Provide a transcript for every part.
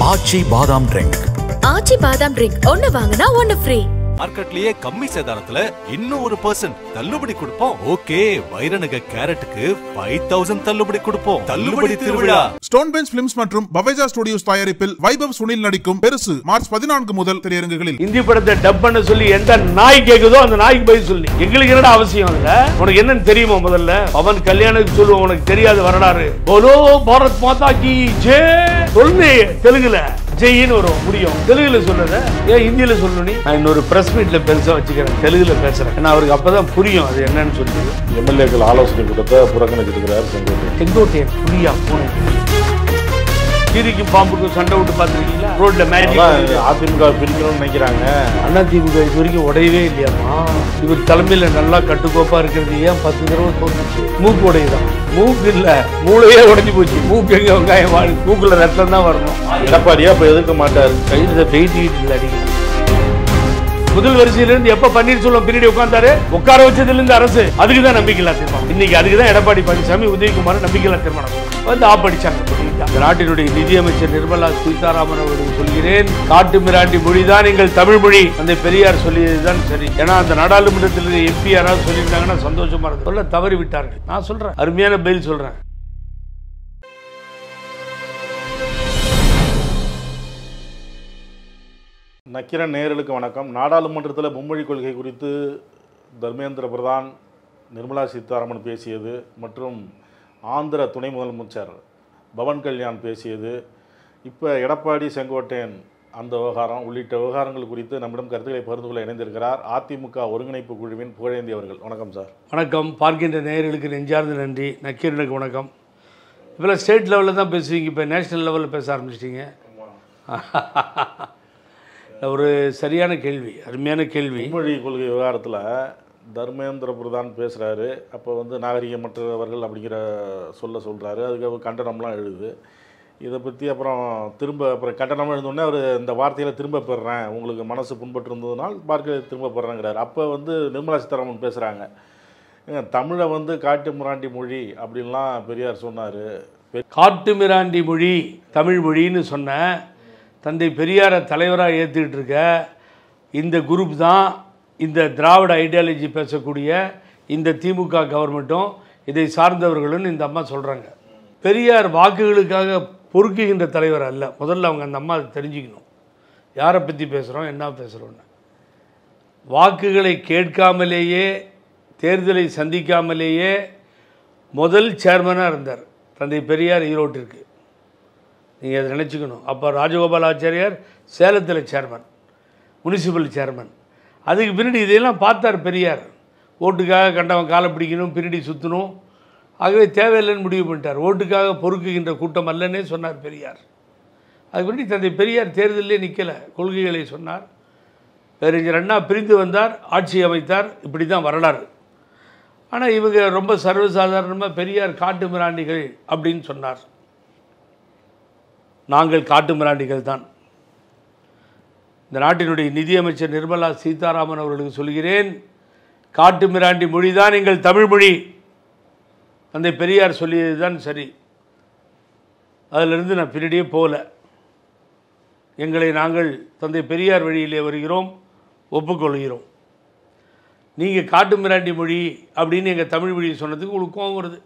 ஆச்சி பாதாம் ட்ரிங்க். ஆச்சி பாதாம் ட்ரிங்க் ஒன்னு வாங்குனா ஒன்னு ஃப்ரீ. மார்க்கெட்லயே கம்மி சேதாரத்துல இன்னும் 1% தள்ளுபடி கொடுப்போம். ஓகே, வைரநக கேரட்டுக்கு 5000 தள்ளுபடி கொடுப்போம். தள்ளுபடி திருவிழா. ஸ்டோன் பெஞ்ச் பிலிம்ஸ் மற்றும் பவேஜா ஸ்டுடியோஸ் தயாரிப்பில் வைபவ் சுனில் நடிக்கும் பெருசு மார்ச் 14 முதல் திரையரங்குகளில். இந்தி படத்தை டப் பண்ண சொல்லி எந்த நாய் கேக்குதோ அந்த நாய்க்கு பதில் சொல்லி. எங்களுக்கு என்னடா அவசியம் இல்ல? உனக்கு என்னன்னு தெரியுமா? முதல்ல அவன் கல்யாணத்துக்கு சொல்லுவோம், உனக்கு தெரியாத வரலாறு. போலோ பாரத் மாதா கி ஜெய் சொல்லு. தெலுங்குல ஜெயின்னு வரும், முடியும். தெலுங்குல சொல்றத ஏன் ஹிந்தியில சொல்லணும்? நான் இன்னொரு பிரஸ் மீட்ல பெருசா வச்சுக்கிறேன், தெலுங்குல பேசுறேன். ஏன்னா அவருக்கு அப்பதான் புரியும் அது என்னன்னு சொல்லி. எம்எல்ஏக்கள் ஆலோசனை கூட்டத்தை புறக்கணிச்சிருக்கிறார் செங்கோட்டையன். புரியா பூனை கீரிக்கும் பாம்புக்கும் சண்டை விட்டு பார்த்துருக்கீங்களா? ரோட்ல மேஜிக். அதிமுக பிரிக்கணும்னு நினைக்கிறாங்க. அதிமுக இது வரைக்கும் உடையவே இல்லையாமா? இவர் தலைமையில நல்லா கட்டுக்கோப்பா இருக்கிறது ஏன் 10 தடவை தோணுச்சு? மூக்கு உடையுதான். மூக்கு இல்ல, மூளையே உடைஞ்சு போச்சு. மூக்கு எங்க வெங்காயம் வாழு, மூக்குல ரத்தம் தான் வரணும். எடப்பாடியா இப்ப எதிர்க்க மாட்டாரு. கையில வெயிட் இல்ல அடிக்க. முதல் வரிசையில இருந்து எப்ப பன்னீர்செல்வம் பின்னாடி உட்கார்ந்தாரு, உட்கார வச்சதுல இருந்து அரசு அதுக்குதான் நம்பிக்கையில்லா தீர்மானம். இன்னைக்கு அதுக்குதான் எடப்பாடி பழனிசாமி உதயகுமார் நம்பிக்கையில்லா தீர்மானம் வந்து ஆப்படிச்சாங்க. இந்த நாட்டினுடைய நிதியமைச்சர் நிர்மலா சீதாராமன் அவர்கள் சொல்கிறேன், காட்டு மிராண்டி மொழிதான் எங்கள் தமிழ் மொழி. அந்த பெரியார் சொல்லியதுதான் சரி. ஏன்னா அந்த நாடாளுமன்றத்தில் எம்பி யாராவது சொல்லியிருந்தாங்கன்னா சந்தோஷமா இருக்கு. சொல்ல தவறி விட்டார்கள். நான் சொல்றேன், அருமையான பதில் சொல்றேன். நக்கிரன் நேயர்களுக்கு வணக்கம். நாடாளுமன்றத்தில் மும்மொழி கொள்கை குறித்து தர்மேந்திர பிரதான், நிர்மலா சீதாராமன் பேசியது மற்றும் ஆந்திர துணை முதலமைச்சர் பவன் கல்யாண் பேசியது, இப்போ எடப்பாடி செங்கோட்டையன் அந்த விவகாரம் உள்ளிட்ட விவகாரங்கள் குறித்து நம்மிடம் கருத்துக்களை பகிர்ந்து கொள்ள இணைந்திருக்கிறார் அதிமுக ஒருங்கிணைப்பு குழுவின் புகழேந்தி அவர்கள். வணக்கம் சார். வணக்கம். பார்க்கின்ற நேயர்களுக்கு நெஞ்சார்ந்த நன்றி. நக்கீரனுக்கு வணக்கம். இப்போல்லாம் ஸ்டேட் லெவலில் தான் பேசுவீங்க, இப்போ நேஷனல் லெவலில் பேச ஆரம்பிச்சிட்டிங்க. ஒரு சரியான கேள்வி, அருமையான கேள்வி. மும்மொழி கொள்கை விவகாரத்தில் தர்மேந்திர பிரதான் பேசுகிறாரு. அப்போ நாகரிகமற்றவர்கள் அப்படிங்கிற சொல்கிறாரு. அதுக்கு அவர் கண்டனம்லாம் எழுதுது. இதை பற்றி அப்புறம் கண்டனமாக எழுந்தோடனே அவர் இந்த வார்த்தையில் திரும்ப பெறுறேன், உங்களுக்கு மனசு புண்பட்டு இருந்ததுனால் பார்க்க திரும்ப பெறுறேங்கிறார். அப்போ நிர்மலா சீதாராமன் பேசுகிறாங்க, தமிழை காட்டு மிராண்டி மொழி அப்படின்லாம் பெரியார் சொன்னார். காட்டு மிராண்டி மொழி தமிழ் மொழின்னு சொன்ன தந்தை பெரியாரை தலைவராக ஏற்றுக்கிட்டு இருக்க இந்த குரூப் தான் இந்த திராவிட ஐடியாலஜி பேசக்கூடிய இந்த திமுக கவர்மெண்ட்டும் இதை சார்ந்தவர்களும் இந்த அம்மா சொல்கிறாங்க. பெரியார் வாக்குகளுக்காக பொறுக்குகின்ற தலைவர் அல்ல. முதல்ல அவங்க அந்த அம்மா தெரிஞ்சுக்கணும், யாரை பற்றி பேசுகிறோம், என்ன பேசுகிறோன்னு. வாக்குகளை கேட்காமலேயே, தேர்தலை சந்திக்காமலேயே முதல் சேர்மனாக இருந்தார் தந்தை பெரியார் ஈரோட்டிற்கு. நீங்கள் அதை நினச்சிக்கணும். அப்போ ராஜகோபாலாச்சாரியார் சேலத்தில் சேர்மன், முனிசிபல் சேர்மன். அதுக்கு பின்னாடி இதையெல்லாம் பார்த்தார் பெரியார். ஓட்டுக்காக கண்டவன் காலை பிடிக்கணும், பின்னாடி சுற்றணும். ஆகவே தேவையில்லைன்னு முடிவு பண்ணிட்டார். ஓட்டுக்காக பொறுக்குகின்ற கூட்டம் அல்லன்னே சொன்னார் பெரியார். அதுக்கு பின்னாடி தந்தை பெரியார் தேர்தலே நிற்கலை, கொள்கைகளை சொன்னார். பேரறிஞர் அண்ணா பிரிந்து வந்தார், ஆட்சி அமைத்தார். இப்படி தான் வரலாறு. ஆனால் இவங்க ரொம்ப சர்வசாதாரணமாக பெரியார் காட்டு மிராண்டிகள் அப்படின்னு சொன்னார். நாங்கள் காட்டு மிராண்டிகள் தான். இந்த நாட்டினுடைய நிதியமைச்சர் நிர்மலா சீதாராமன் அவர்களுக்கு சொல்கிறேன், காட்டு மிராண்டி மொழி தான் எங்கள் தமிழ் மொழி. அந்த பெரியார் சொல்லியது தான் சரி. அதிலிருந்து நான் பின்னாடியே போகல. எங்களை நாங்கள் தந்தை பெரியார் வழியிலே வருகிறோம், ஒப்புக்கொள்கிறோம். நீங்கள் காட்டு மிராண்டி மொழி அப்படின்னு எங்கள் தமிழ் மொழி சொன்னதுக்கு உங்களுக்கு கோபம் வருது.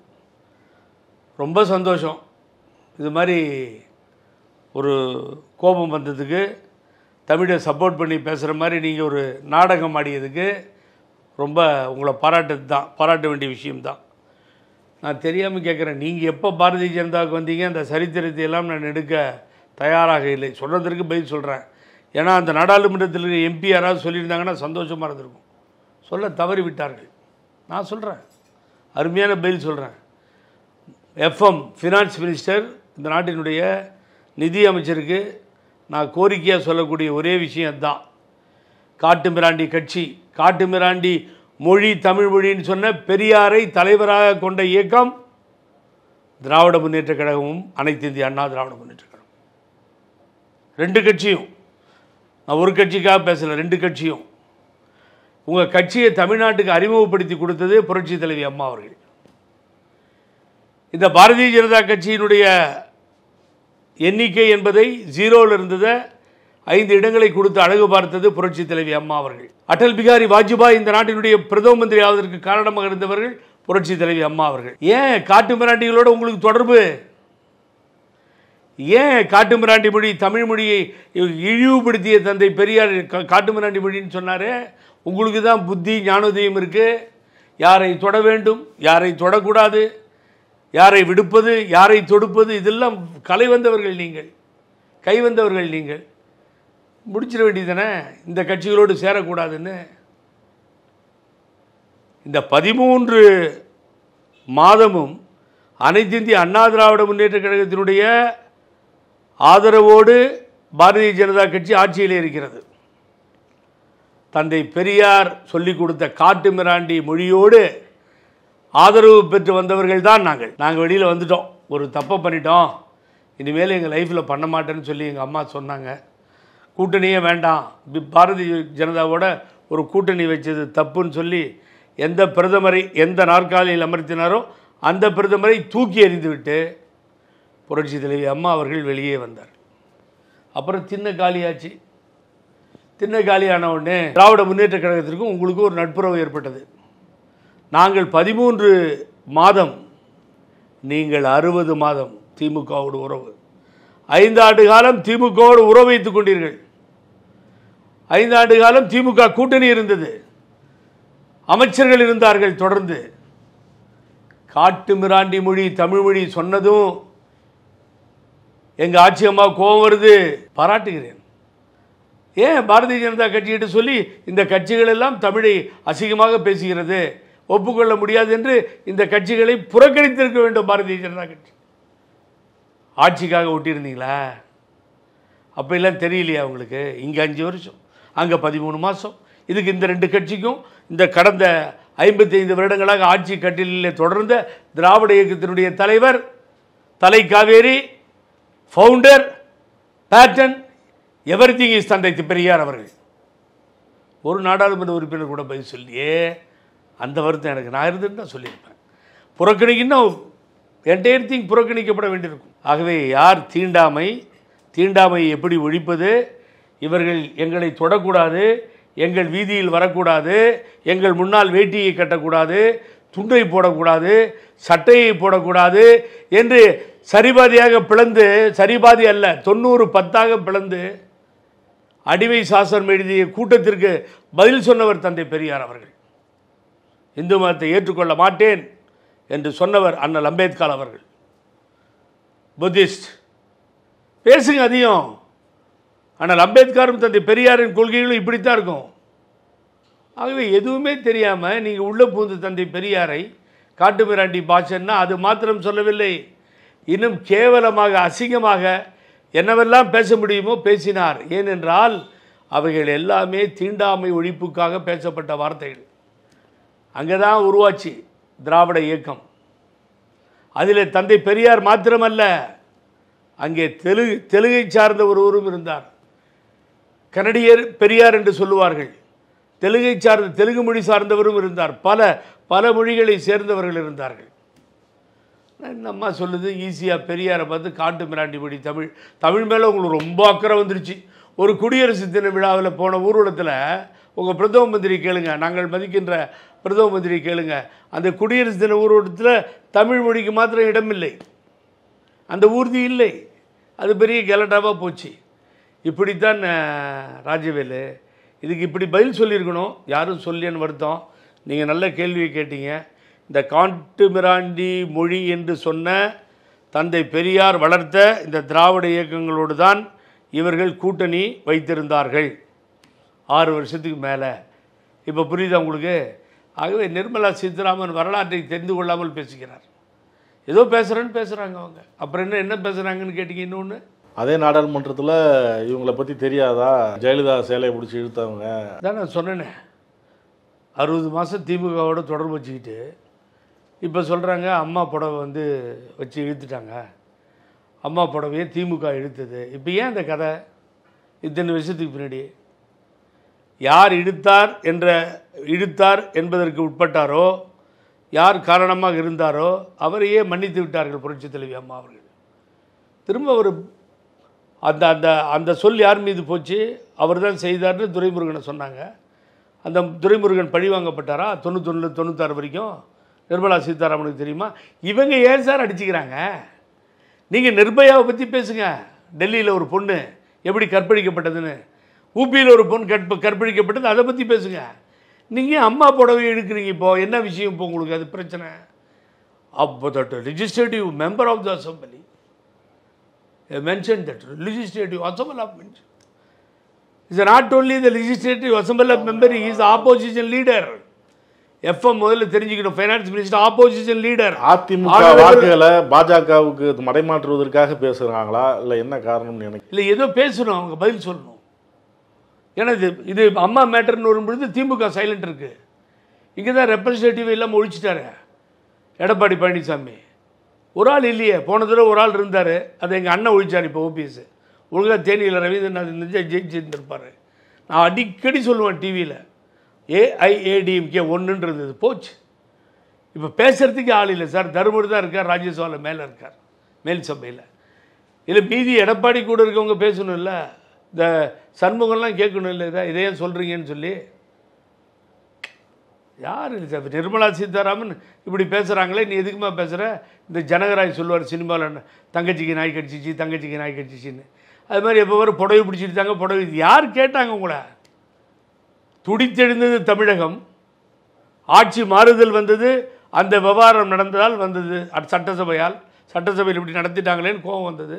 ரொம்ப சந்தோஷம். இது மாதிரி ஒரு கோபம் வந்ததுக்கு, தமிழை சப்போர்ட் பண்ணி பேசுகிற மாதிரி நீங்கள் ஒரு நாடகம் ஆடியதுக்கு ரொம்ப உங்களை பாராட்ட வேண்டிய விஷயம்தான். நான் தெரியாமல் கேட்குறேன், நீங்கள் எப்போ பாரதிய ஜனதாவுக்கு வந்தீங்க? அந்த சரித்திரத்தை எல்லாம் நான் எடுக்க தயாராக இல்லை. சொல்கிறதுக்கு பதில் சொல்கிறேன். ஏன்னா அந்த நாடாளுமன்றத்தில் எம்பி யாராவது சொல்லியிருந்தாங்கன்னா சந்தோஷமாக இருந்திருக்கும். சொல்ல தவறி விட்டார்கள். நான் சொல்கிறேன், அருமையான பதில் சொல்கிறேன். எஃப்எம் ஃபினான்ஸ் மினிஸ்டர், இந்த நாட்டினுடைய நிதி அமைச்சருக்கு நான் கோரிக்கையாக சொல்லக்கூடிய ஒரே விஷயம் தான், காட்டு மிராண்டி கட்சி, காட்டு மிராண்டி மொழி தமிழ் மொழின்னு சொன்ன பெரியாரை தலைவராக கொண்ட இயக்கம் திராவிட முன்னேற்றக் கழகமும் அனைத்து இந்திய அண்ணா திராவிட முன்னேற்றக் கழகம். ரெண்டு கட்சியும், நான் ஒரு கட்சிக்காக பேசலை, ரெண்டு கட்சியும். உங்கள் கட்சியை தமிழ்நாட்டுக்கு அறிமுகப்படுத்தி கொடுத்தது புரட்சி தலைவி அம்மா அவர்கள். இந்த பாரதிய ஜனதா கட்சியினுடைய எண்ணிக்கை என்பதை 0ல் இருந்ததை 5 இடங்களை கொடுத்து அழகு பார்த்தது புரட்சி தலைவி அம்மா அவர்கள். அடல் பிகாரி வாஜ்பாய் இந்த நாட்டினுடைய பிரதம மந்திரி ஆவதற்கு காரணமாக இருந்தவர்கள் புரட்சி தலைவி அம்மா அவர்கள். ஏன் காட்டு மிராண்டிகளோட உங்களுக்கு தொடர்பு? ஏன் காட்டு மிராண்டி மொழி தமிழ் மொழியை இழிவுபடுத்திய தந்தை பெரியார் காட்டு மிராண்டி மொழின்னு சொன்னார். உங்களுக்கு தான் புத்தி ஞானோதயம் இருக்குது. யாரை தொட வேண்டும், யாரை தொடக்கூடாது, யாரை விடுப்பது, யாரை தொடுப்பது, இதெல்லாம் கலை வந்தவர்கள் நீங்கள், கை வந்தவர்கள் நீங்கள். முடிச்சிட வேண்டியதானே இந்த கட்சிகளோடு சேரக்கூடாதுன்னு. இந்த 13 மாதமும் அனைத்து இந்திய அண்ணா திராவிட முன்னேற்ற கழகத்தினுடைய ஆதரவோடு பாரதிய ஜனதா கட்சி ஆட்சியில் இருக்கிறது. தந்தை பெரியார் சொல்லிக் கொடுத்த காட்டு மிராண்டி மொழியோடு ஆதரவு பெற்று வந்தவர்கள் தான் நாங்கள் வெளியில் வந்துட்டோம். ஒரு தப்பை பண்ணிட்டோம், இனிமேல் எங்கள் லைஃப்பில் பண்ண மாட்டேன்னு சொல்லி எங்கள் அம்மா சொன்னாங்க. கூட்டணியே வேண்டாம், பாரதிய ஜனதாவோட ஒரு கூட்டணி வச்சது தப்புன்னு சொல்லி எந்த பிரதமரை எந்த நாற்காலியில் அமர்த்தினாரோ அந்த பிரதமரை தூக்கி எறிந்துவிட்டு புரட்சி தலைவி அம்மா அவர்கள் வெளியே வந்தார். அப்புறம் திண்ணை காலியாச்சு. திண்ணை காலியான உடனே திராவிட முன்னேற்ற கழகத்திற்கும் உங்களுக்கும் ஒரு நட்புறவு ஏற்பட்டது. நாங்கள் 13 மாதம், நீங்கள் 60 மாதம் திமுகவோடு உறவு. 5 ஆண்டு காலம் திமுகவோடு உறவு வைத்துக் கொண்டீர்கள். 5 ஆண்டு காலம் திமுக கூட்டணி இருந்தது, அமைச்சர்கள் இருந்தார்கள். தொடர்ந்து காட்டு மிராண்டி மொழி தமிழ் மொழி சொன்னதும் எங்கள் ஆட்சி அம்மா கோபம் வருது. பாராட்டுகிறேன். ஏன் பாரதிய ஜனதா கட்சியிட்டு சொல்லி இந்த கட்சிகள் எல்லாம் தமிழை அசிங்கமாக பேசுகிறது, ஒப்புக்கொள்ள முடியாது என்று இந்த கட்சிகளை புறக்கணித்திருக்க வேண்டும் பாரதிய ஜனதா கட்சி. ஆட்சிக்காக ஒட்டியிருந்தீங்களா? அப்போ எல்லாம் தெரியலையா உங்களுக்கு? இங்கே 5 வருஷம், அங்கே 13 மாதம். இதுக்கு இந்த 2 கட்சிக்கும் இந்த கடந்த 55 வருடங்களாக ஆட்சி கட்டிலில் தொடர்ந்த திராவிட இயக்கத்தினுடைய தலைவர், தலை காவேரி, ஃபவுண்டர், பேட்டன், எவரிதிங் இஸ் தந்தை பெரியார் அவர்கள். ஒரு நாடாளுமன்ற உறுப்பினர் கூட பதில் சொல்லியே. அந்த வருத்தம் எனக்கு, நான் இருந்துன்னு தான் சொல்லியிருப்பேன். புறக்கணிக்குன்னா என்டையர் திங் புறக்கணிக்கப்பட வேண்டியிருக்கும். ஆகவே யார் தீண்டாமை எப்படி ஒழிப்பது? இவர்கள் எங்களை தொடக்கூடாது, எங்கள் வீதியில் வரக்கூடாது, எங்கள் முன்னால் வேட்டியை கட்டக்கூடாது, துண்டை போடக்கூடாது, சட்டையை போடக்கூடாது என்று சரிபாதியாக பிளந்து, சரிபாதி அல்ல 90-10 பிளந்து அடிமை சாசனம் எழுதிய கூட்டத்திற்கு பதில் சொன்னவர் தந்தை பெரியார் அவர்கள். இந்து மதத்தை ஏற்றுக்கொள்ள மாட்டேன் என்று சொன்னவர் அண்ணல் அம்பேத்கர் அவர்கள். புத்திஸ்ட் பேசுங்க அதிகம். ஆனால் அம்பேத்கரும் தந்தை பெரியாரின் கொள்கைகளும் இப்படித்தான் இருக்கும். ஆகவே எதுவுமே தெரியாமல் நீங்கள் உள்ளே பூந்து தந்தை பெரியாரை காட்டு மிராண்டி பாஷன்னா அது மாத்திரம் சொல்லவில்லை, இன்னும் கேவலமாக அசிங்கமாக என்னவெல்லாம் பேச முடியுமோ பேசினார். ஏனென்றால் அவைகள் எல்லாமே தீண்டாமை ஒழிப்புக்காக பேசப்பட்ட வார்த்தைகள். அங்கே தான் உருவாச்சு திராவிட இயக்கம். அதில் தந்தை பெரியார் மாத்திரமல்ல, அங்கே தெலுங்கை சார்ந்த ஒருவரும் இருந்தார். கனடியர் பெரியார் என்று சொல்லுவார்கள். தெலுங்கை சார்ந்த தெலுங்கு மொழி சார்ந்தவரும் இருந்தார். பல மொழிகளை சேர்ந்தவர்கள் இருந்தார்கள். இந்த அம்மா சொல்லுது ஈஸியாக பெரியாரை பார்த்து காட்டு மிராண்டி மொழி தமிழ் மேலே உங்களுக்கு ரொம்ப அக்கறை வந்துருச்சு. ஒரு குடியரசு தின விழாவில் போன ஊர்வலத்தில் உங்கள் பிரதம மந்திரி கேளுங்க, நாங்கள் மதிக்கின்ற பிரதம மந்திரி கேளுங்க, அந்த குடியரசு தின ஊர்வலத்தில் தமிழ் மொழிக்கு மாத்திரம் இடமில்லை, அந்த ஊர்தி இல்லை. அது பெரிய கலட்டாவாக போச்சு. இப்படித்தான் ராஜவேலு இதுக்கு இப்படி பதில் சொல்லியிருக்கணும். யாரும் சொல்லியன்னு வருத்தம். நீங்கள் நல்ல கேள்வியை கேட்டீங்க. இந்த காட்டு மிராண்டி மொழி என்று சொன்ன தந்தை பெரியார் வளர்த்த இந்த திராவிட இயக்கங்களோடு தான் இவர்கள் கூட்டணி வைத்திருந்தார்கள் 6 வருஷத்துக்கு மேலே. இப்போ புரியுதா உங்களுக்கு? ஆகவே நிர்மலா சீதாராமன் வரலாற்றை தெரிந்து கொள்ளாமல் பேசுகிறார். ஏதோ பேசுகிறேன்னு பேசுகிறாங்க அவங்க. அப்புறம் என்ன பேசுகிறாங்கன்னு கேட்டிங்க. இன்னொன்று, அதே நாடாளுமன்றத்தில் இவங்களை பற்றி தெரியாதா? ஜெயலலிதா சேலையை பிடிச்சி இழுத்தவங்க தான் நான் சொன்னேனே. 60 மாதம் திமுகவோட தொடர்பு வச்சுக்கிட்டு இப்போ சொல்கிறாங்க அம்மா புடவை வச்சு இழுத்துட்டாங்க, அம்மா புடவையே திமுக இழுத்தது. இப்போ ஏன் அந்த கதை? இத்தனை வருஷத்துக்கு பின்னாடி யார் இழுத்தார் என்பதற்கு உட்பட்டாரோ, யார் காரணமாக இருந்தாரோ அவரையே மன்னித்து விட்டார்கள் புரட்சி தலைவி அம்மா அவர்கள். திரும்ப ஒரு அந்த அந்த அந்த சொல் யார் மீது போச்சு? அவர் தான் செய்தார்னு துரைமுருகனை சொன்னாங்க. அந்த துரைமுருகன் பழிவாங்கப்பட்டாரா 91 96 வரைக்கும்? நிர்மலா சீதாராமனுக்கு தெரியுமா? இவங்க ஏன் சார் அடிச்சுக்கிறாங்க? நீங்கள் நிர்பயாவை பற்றி பேசுங்க. டெல்லியில் ஒரு பொண்ணு எப்படி கற்பழிக்கப்பட்டதுன்னு, ஊபியில் ஒரு பொண்ணு கற்பழிக்கப்பட்டது, அதை பற்றி பேசுங்க. நீங்கள் அம்மா புடவை எடுக்கிறீங்க. இப்போது என்ன விஷயம்? இப்போ உங்களுக்கு அது பிரச்சனை. அப்போ that legislative member of the assembly mentioned that legislative assembly of mention is not only the legislative assembly of member, he is opposition leader. FM முதல்ல தெரிஞ்சுக்கணும். Finance minister opposition leader. AIADMK வாக்குகளை பாஜகவுக்கு மடைமாற்றுவதற்காக பேசுகிறாங்களா இல்லை என்ன காரணம்னு எனக்கு இல்லை, ஏதோ பேசணும், அவங்க பதில் சொல்லணும். ஏன்னா இது அம்மா மேட்டர்னு வரும்பொழுது திமுக சைலண்ட் இருக்கு. இங்கே தான் ரெப்ரஸன்டேட்டிவ் இல்லாமல் ஒழிச்சிட்டாரு எடப்பாடி பழனிசாமி. ஒரு ஆள் இல்லையே. போன தடவை ஒரு ஆள் இருந்தார், அதை எங்கள் அண்ணன் ஒழிச்சார். இப்போ ஓபிஎஸ் ஒழுங்காக தேனியில் ரவீந்திரநாத் ஜெயிச்சிருந்திருப்பார். நான் அடிக்கடி சொல்லுவேன் டிவியில், ஏஐஏடிஎம்கே 1 இருந்தது, போச்சு. இப்போ பேசுகிறதுக்கு ஆள் இல்லை சார். தர்மர் தான் இருக்கார், ராஜ்யசபாவில் மேலே இருக்கார், மேல் சபையில். இல்லை மீதி எடப்பாடி கூட இருக்கவங்க பேசணும் இல்லை, இந்த சண்முகம்லாம் கேட்கணும் இல்லை, இதை ஏன் சொல்கிறீங்கன்னு சொல்லி. யார் இல்லை சார்? நிர்மலா சீதாராமன் இப்படி பேசுகிறாங்களே, நீ எதுக்குமா பேசுகிற? இந்த ஜனகராய் சொல்லுவார் சினிமாவில், தங்கச்சிக்கு நாய் கடிச்சிச்சு, தங்கச்சிக்கு நாய் கடிச்சிச்சின்னு. அது மாதிரி எப்போ வர புடவை பிடிச்சிட்டாங்க, புடவை. யார் கேட்டாங்க உங்களை? துடித்தெழுந்தது தமிழகம். ஆட்சி மாறுதல் வந்தது, அந்த விவகாரம் நடந்ததால் வந்தது. சட்டசபையால், சட்டசபையில் இப்படி நடத்திட்டாங்களேன்னு கோபம் வந்தது.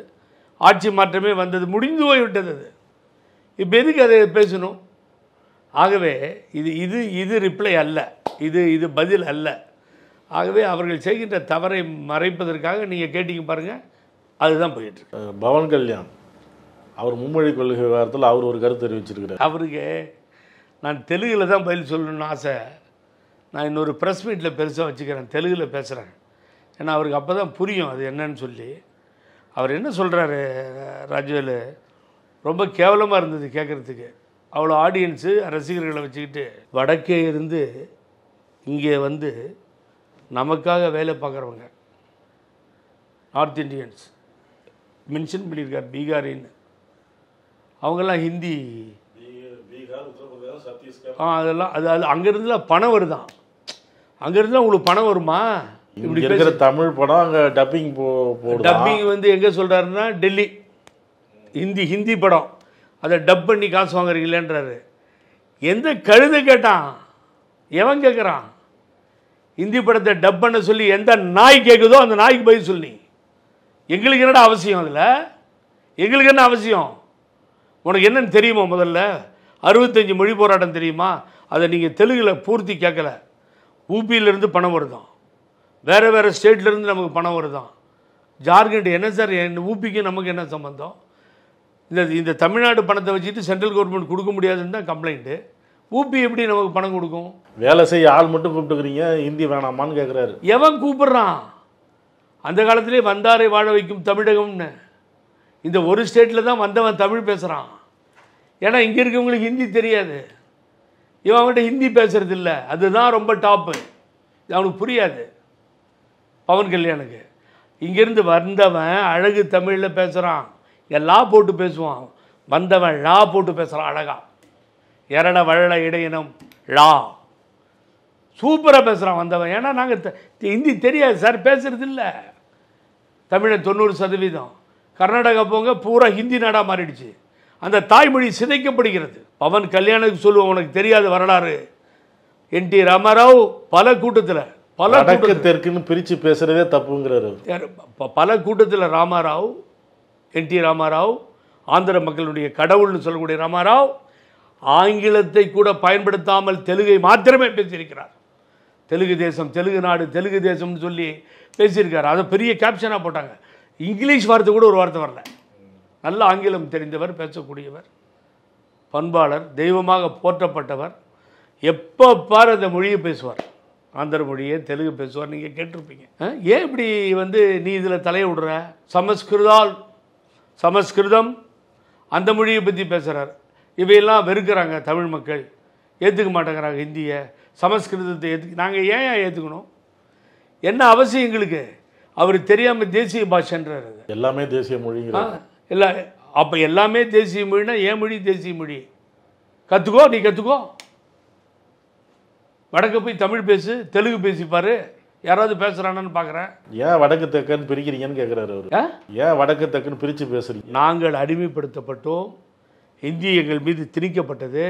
ஆட்சி மாற்றமே வந்தது, முடிந்து போய்விட்டது. அது இப்போ எதுக்கு அதை பேசணும்? ஆகவே இது இது இது ரிப்ளை அல்ல, இது பதில் அல்ல. ஆகவே அவர்கள் செய்கின்ற தவறை மறைப்பதற்காக நீங்கள் கேட்டீங்க பாருங்கள், அதுதான் போயிட்டுருக்கு. பவன் கல்யாண் அவர் மும்மொழி கொள்கை விவகாரத்தில் அவர் ஒரு கருத்து தெரிவிச்சிருக்கிறார். அவருக்கு நான் தெலுங்கில் தான் பதில் சொல்லணும்னு ஆசை. நான் இன்னொரு ப்ரெஸ் மீட்டில் பெருசாக வச்சுக்கிறேன், தெலுங்கில் பேசுகிறேன். ஏன்னா அவருக்கு அப்போ தான் புரியும் அது என்னன்னு சொல்லி. அவர் என்ன சொல்கிறாரு, ராஜவேலு, ரொம்ப கேவலமாக இருந்தது கேட்குறதுக்கு. அவ்வளோ ஆடியன்ஸு, ரசிகர்களை வச்சுக்கிட்டு வடக்கே இருந்து இங்கே வந்து நமக்காக வேலை பார்க்குறவங்க நார்த் இண்டியன்ஸ் மென்ஷன் பண்ணியிருக்கார், பீகாரின்னு. அவங்கெல்லாம் ஹிந்தி, அதெல்லாம் அது அங்கேருந்துலாம் பணம் வருதான். அங்கேருந்து உங்களுக்கு பணம் வருமா? இப்படி இருக்கிற தமிழ் படம் அங்கே டப்பிங் டப்பிங் வந்து எங்கே சொல்கிறாருன்னா டெல்லி. ஹிந்தி படம் அதை டப் பண்ணி காசு வாங்குறீங்களேன்றாரு. எந்த கழுதை கேட்டான்? எவன் கேட்குறான்? ஹிந்தி படத்தை டப் பண்ண சொல்லி எந்த நாய் கேட்குதோ அந்த நாய்க்கு பதில் சொல்லி. எங்களுக்கு என்னடா அவசியம்? அதில் எங்களுக்கு என்ன அவசியம்? உனக்கு என்னன்னு தெரியுமா? முதல்ல 65 மொழி போராட்டம் தெரியுமா? அதை நீங்கள் தெலுங்கில் பூர்த்தி கேட்கல. ஊபியிலேருந்து பணம் வருதான், வேறு வேறு ஸ்டேட்லேருந்து நமக்கு பணம் வருதான். ஜார்க்கண்ட் என்ன சார்? ஊபிக்கு நமக்கு என்ன சம்பந்தம்? இந்த தமிழ்நாடு பணத்தை வச்சுட்டு சென்ட்ரல் கவர்மெண்ட் கொடுக்க முடியாதுன்னு தான் கம்ப்ளைண்ட்டு. ஊபி எப்படி நமக்கு பணம் கொடுக்கும்? வேலை செய்ய ஆள் மட்டும் கூப்பிட்டுக்கிறீங்க, ஹிந்தி வேணாமான்னு கேட்குறாரு. எவன் கூப்பிட்றான்? அந்த காலத்திலே வந்தாரை வாழ வைக்கும் தமிழகம்னு இந்த ஒரு ஸ்டேட்டில் தான் வந்தவன் தமிழ் பேசுகிறான். ஏன்னா இங்கே இருக்கவங்களுக்கு ஹிந்தி தெரியாது, இவன் அவன்கிட்ட ஹிந்தி பேசுறது இல்லை. அதுதான் ரொம்ப டாப்பு. அவனுக்கு புரியாது. பவன் கல்யாணுக்கு இங்கேருந்து வந்தவன் அழகு தமிழில் பேசுகிறான், லா போட்டு பேசுவான். வந்தவன் லா போட்டு பேசுகிறான் அழகா. எரட வழல இடையினம் லா சூப்பராக பேசுகிறான் வந்தவன். ஏன்னா நாங்கள் ஹிந்தி தெரியாது சார், பேசுறது இல்லை. தமிழை 90%. கர்நாடகா போங்க, பூரா ஹிந்தி நாடாக மாறிடுச்சு. அந்த தாய்மொழி சிதைக்கப்படுகிறது. பவன் கல்யாணுக்கு சொல்லுவோம், உனக்கு தெரியாத வரலாறு. என்டி ராமாராவ் பல கூட்டத்தில் தெற்குன்னு பிரித்து பேசுகிறதே தப்புங்கிறாரு. பல கூட்டத்தில் ராமாராவ், என்டி ராமாராவ், ஆந்திர மக்களுடைய கடவுள்னு சொல்லக்கூடிய ராமாராவ் ஆங்கிலத்தை கூட பயன்படுத்தாமல் தெலுங்கை மாத்திரமே பேசியிருக்கிறார். தெலுங்கு தேசம், தெலுங்கு நாடு, தெலுங்கு தேசம்னு சொல்லி பேசியிருக்கார். அதை பெரிய கேப்ஷனாக போட்டாங்க. இங்கிலீஷ் வார்த்தை கூட ஒரு வார்த்தை வரல. நல்ல ஆங்கிலம் தெரிந்தவர், பேசக்கூடியவர், பண்பாளர், தெய்வமாக போற்றப்பட்டவர். எப்போ பார் அந்த மொழியை பேசுவார். ஆந்திர மொழியை, தெலுங்கு பேசுவார். நீங்கள் கேட்டிருப்பீங்க. ஏன் இப்படி வந்து நீ இதில் தலையை விடுற? சமஸ்கிருதம் அந்த மொழியை பற்றி பேசுகிறார். இவையெல்லாம் வெறுக்கிறாங்க தமிழ் மக்கள், ஏற்றுக்க மாட்டேங்கிறாங்க ஹிந்தியை, சமஸ்கிருதத்தை நாங்கள் ஏன் ஏற்றுக்கணும்? என்ன அவசியம் எங்களுக்கு? அவர் தெரியாமல் தேசிய பாஷைன்றார். எல்லாமே தேசிய மொழிங்கிறார். இல்லை, அப்போ எல்லாமே தேசிய மொழினா ஏன் மொழி தேசிய மொழி? கற்றுக்கோ, நீ கற்றுக்கோ. வடக்க போய் தமிழ் பேசு, தெலுங்கு பேசிப்பாரு. யாராவது பேசுகிறான்னு பார்க்குறேன். ஏன் வடக்கு தெற்குன்னு பிரிக்கிறீங்கன்னு கேட்குறாரு அவர். ஏன் வடக்கு தெற்குன்னு பிரித்து பேசுறீங்க? நாங்கள் அடிமைப்படுத்தப்பட்டோம். ஹிந்தி எங்கள் மீது திணிக்கப்பட்டது.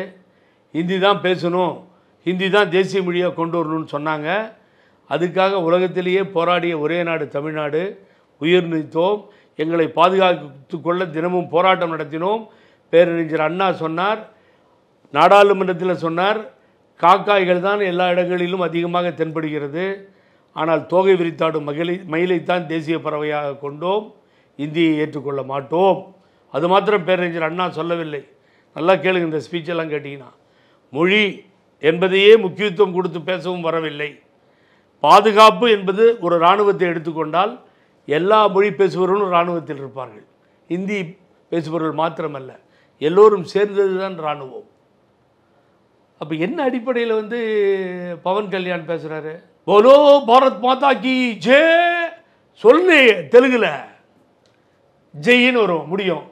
ஹிந்தி தான் பேசணும், ஹிந்தி தான் தேசிய மொழியாக கொண்டு வரணும்னு சொன்னாங்க. அதுக்காக உலகத்திலேயே போராடிய ஒரே நாடு தமிழ்நாடு. உயிர் நீத்தோம். எங்களை பாதுகாத்து கொள்ள தினமும் போராட்டம் நடத்தினோம். பேரறிஞர் அண்ணா சொன்னார், நாடாளுமன்றத்தில் சொன்னார், காக்காய்கள் தான் எல்லா இடங்களிலும் அதிகமாக தென்படுகிறது, ஆனால் தோகை விரித்தாடும் மயிலைத்தான் தேசிய பறவையாக கொண்டோம், இந்தியை ஏற்றுக்கொள்ள மாட்டோம். அது மாத்திரம் பேரறிஞர் அண்ணா சொல்லவில்லை. நல்லா கேளுங்க, இந்த ஸ்பீச்செல்லாம் கேட்டிங்கன்னா. மொழி என்பதையே முக்கியத்துவம் கொடுத்து பேசவும் வரவில்லை. பாதுகாப்பு என்பது ஒரு இராணுவத்தை எடுத்துக்கொண்டால் எல்லா மொழி பேசுபவர்களும் இராணுவத்தில் இருப்பார்கள். ஹிந்தி பேசுபவர்கள் மாத்திரமல்ல, எல்லோரும் சேர்ந்தது தான் இராணுவம். அப்போ என்ன அடிப்படையில் பவன் கல்யாண் பேசுகிறாரு? போலோ பாரத் மாதா கி ஜே சொல்லு. தெலுங்குல ஜெயின்னு வரும், முடியும்.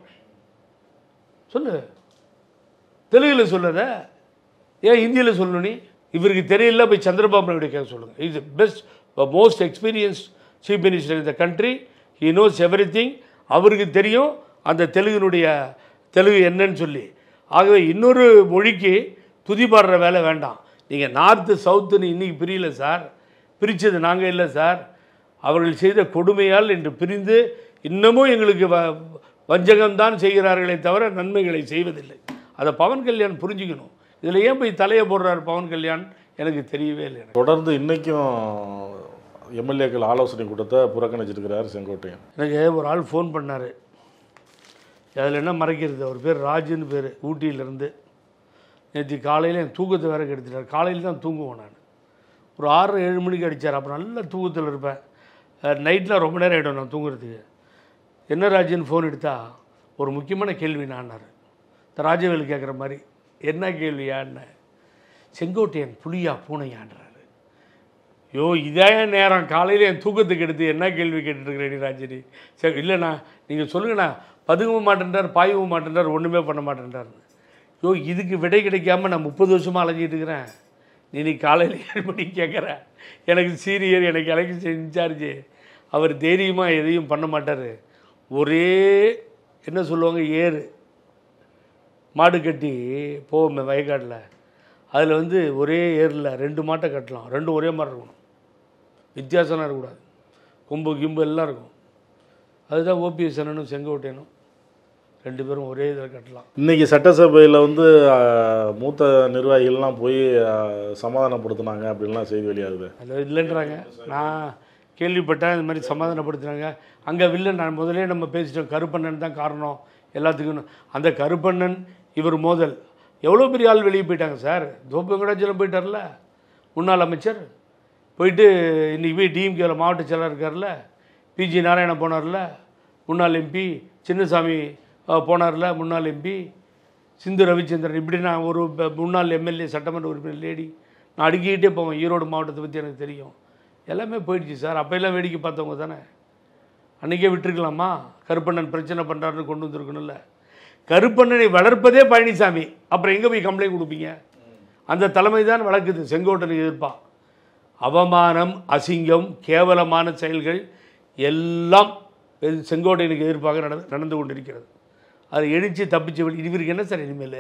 சொல்லு, தெலுங்குல சொல்லத ஏன் ஹிந்தியில் சொல்லணும்? நீ இவருக்கு தெரியல, போய் சந்திரபாபு நாயுடு கேட்க சொல்லுங்கள். Is best most experienced chief minister in the country. He knows every thing. அவருக்கு தெரியும் அந்த தெலுங்கு என்னன்னு சொல்லி. ஆகவே இன்னொரு மொழிக்கு துதி பாடுற வேலை வேண்டாம். நீங்கள் நார்த்து சவுத்துன்னு இன்றைக்கி பிரியல சார், பிரித்தது நாங்கள் இல்லை சார். அவர்கள் செய்த கொடுமையால் இன்று பிரிந்து இன்னமும் எங்களுக்கு வஞ்சகம்தான் செய்கிறார்களே தவிர நன்மைகளை செய்வதில்லை. அதை பவன் கல்யாண் புரிஞ்சுக்கணும். இதில் ஏன் போய் தலையை போடுறார் பவன் கல்யாண் எனக்கு தெரியவே இல்லை. தொடர்ந்து இன்றைக்கும் எம்எல்ஏக்கள் ஆலோசனை கூட்டத்தை புறக்கணிச்சிருக்கிறார் செங்கோட்டையன். எனக்கு ஒரு ஆள் ஃபோன் பண்ணார். அதில் என்ன மறைக்கிறது, அவர் பேர் ராஜுன்னு பேர், ஊட்டியிலேருந்து. நேற்று காலையில் என் தூக்கத்தை வேறு கெடுத்துட்டார். காலையில் தான் தூங்குவேன் நான். ஒரு 6-7 மணிக்கு அடித்தார். அப்புறம் நல்ல தூக்கத்தில் இருப்பேன். நைட்டில் ரொம்ப நேரம் ஆகிடும் நான் தூங்குறதுக்கு. என்ன ராஜுன்னு ஃபோன் எடுத்தா ஒரு முக்கியமான கேள்வி நான்னார். இந்த ராஜவேலு கேட்குற மாதிரி. என்ன கேள்வியான்னு? செங்கோட்டையன் புலியா பூனையான்றாரு. யோ இதே நேரம் காலையில் என் தூக்கத்துக்கு எடுத்து என்ன கேள்வி கேட்டுருக்கிறேன் ராஜினி? சரி இல்லைண்ணா நீங்கள் சொல்லுங்கண்ணா. பதுங்கவும் மாட்டேன்றார், பாயவும் மாட்டேன்றார், ஒன்றுமே பண்ண மாட்டேன்றாருன்னு. யோ இதுக்கு விடை கிடைக்காம நான் 30 வருஷமாக அலைஞ்சிட்டு இருக்கிறேன். நீ காலையில் 7 மணிக்கு கேட்குற. எனக்கு சீனியர், எனக்கு எலெக்ஷன் இன்சார்ஜு. அவர் தைரியமாக எதையும் பண்ண மாட்டார். ஒரே என்ன சொல்லுவாங்க, ஏறு மாடு கட்டி போவோமே வயக்காட்டில், அதில் ஒரே ஏரில் 2 மாட்டை கட்டலாம். 2 ஒரே மாதிரி இருக்கணும், வித்தியாசம்லாம் இருக்கக்கூடாது. கொம்பு கிம்பு எல்லாம் இருக்கும். அதுதான் ஓபிஎஸ் அண்ணனும் செங்கோட்டையனும் 2 பேரும் ஒரே இதில் கட்டலாம். இன்றைக்கி சட்டசபையில் மூத்த நிர்வாகிகள்லாம் போய் சமாதானப்படுத்தினாங்க அப்படின்லாம் செய்தி வெளியாகுது. அது இல்லைன்றாங்க. நான் கேள்விப்பட்டேன் இந்த மாதிரி சமாதானப்படுத்துனாங்க. அங்கே வில்லன் நான் முதலே நம்ம பேசிட்டோம், கருப்பண்ணன் தான் காரணம் எல்லாத்துக்கும். அந்த கருப்பண்ணன் இவர் மோதல் எவ்வளோ பெரிய ஆள் வெளியே போயிட்டாங்க சார். வெங்கடாச்சலம் போயிட்டார்ல, முன்னாள் அமைச்சர். போயிட்டு இன்றைக்கி போய் டிஎம்கேவில் மாவட்ட செயலர் இருக்கார்ல. பிஜி நாராயணன் போனார்ல, முன்னாள் எம்பி. சின்னசாமி போனார்ல, முன்னாள் எம்பி. சிந்து ரவிச்சந்திரன். இப்படி நான் ஒரு முன்னாள் எம்எல்ஏ, சட்டமன்ற உறுப்பினர் லேடி. நான் அடுக்கிக்கிட்டே போவேன். ஈரோடு மாவட்டத்தை பற்றி எனக்கு தெரியும். எல்லாமே போயிடுச்சு சார். அப்போ எல்லாம் வேடிக்கை பார்த்தவங்க தானே. அன்றைக்கே விட்டுருக்கலாமா? கருப்பண்ணன் பிரச்சனை பண்ணுறாருன்னு கொண்டு வந்துருக்கணும்ல. கருப்பண்ணனை வளர்ப்பதே பழனிசாமி. அப்புறம் எங்கே போய் கம்ப்ளைண்ட் கொடுப்பீங்க? அந்த தலைமை தான் வளர்க்குது செங்கோட்டனுக்கு எதிர்ப்பாக. அவமானம், அசிங்கம், கேவலமான செயல்கள் எல்லாம் செங்கோட்டையனுக்கு எதிர்ப்பாக நடந்து கொண்டிருக்கிறது. அதை எழுச்சி தப்பிச்சு இவருக்கு என்ன சார் இனிமேல்?